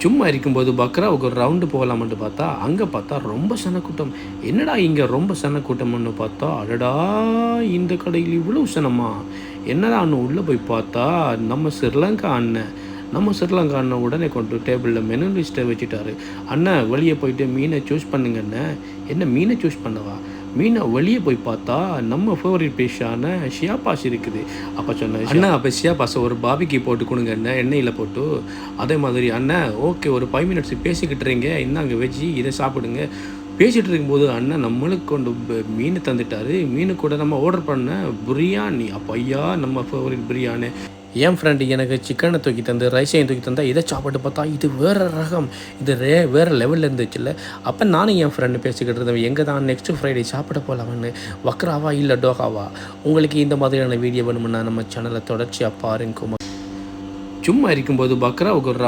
சும்மா இருக்கும்போது பக்ராவுக்கு ஒரு ரவுண்டு போகலாமான்னு பார்த்தா, அங்கே பார்த்தா ரொம்ப சனக்கூட்டம். என்னடா இங்கே ரொம்ப சனக்கூட்டம்னு பார்த்தா, அடடா! இந்த கடையில் இவ்வளவு சனமா? என்னடா அண்ணன் உள்ளே போய் பார்த்தா, நம்ம ஸ்ரீலங்கா அண்ணன். நம்ம ஸ்ரீலங்கா அண்ணன் உடனே கொண்டு டேபிளில் மெனு லிஸ்ட்டை வச்சுட்டாரு. அண்ணன் வெளியே போயிட்டு மீனை சூஸ் பண்ணுங்க அண்ணன். என்ன மீனை சூஸ் பண்ணவா? மீனை வெளியே போய் பார்த்தா நம்ம ஃபேவரட் ஃபிஷ்ஷான ஷியாபாஸ் இருக்குது. அப்போ சொன்னேன், அண்ணா அப்போ ஷியாபாஸை ஒரு பாபிக்கு போட்டு கொடுங்க அண்ணன், எண்ணெயில் போட்டு. அதே மாதிரி அண்ணன் ஓகே ஒரு 5 மினிட்ஸ் பேசிக்கிட்டுறீங்க, இந்தாங்க வெஜ்ஜி இதை சாப்பிடுங்க. பேசிகிட்டு இருக்கும்போது அண்ணன் நம்மளுக்கு கொண்டு மீன் தந்துட்டார். மீனு கூட நம்ம ஆர்டர் பண்ண பிரியாணி. அப்போ ஐயா நம்ம ஃபேவரட் பிரியாணி. என் ஃப்ரெண்டு எனக்கு சிக்கனை தூக்கி தந்து ரைஸையும் தூக்கி தந்தால் இதை சாப்பிட்டு பார்த்தா இது வேறு ரகம், இது வேறு லெவலில் இருந்துச்சுல்ல. அப்போ நானும் என் ஃப்ரெண்டு பேசிக்கிட்டு இருந்தேன், எங்கே தான் நெக்ஸ்ட் ஃப்ரைடே சாப்பிட போகலாம்னு. வக்ராவா இல்லை டோகாவா? உங்களுக்கு இந்த மாதிரியான வீடியோ வேணுமுன்னா நம்ம சேனலை தொடர்ச்சியாக பாருங்க. சும்மா இருக்கும்போது பக்ராவுக்கு ஒரு ரவுண்ட்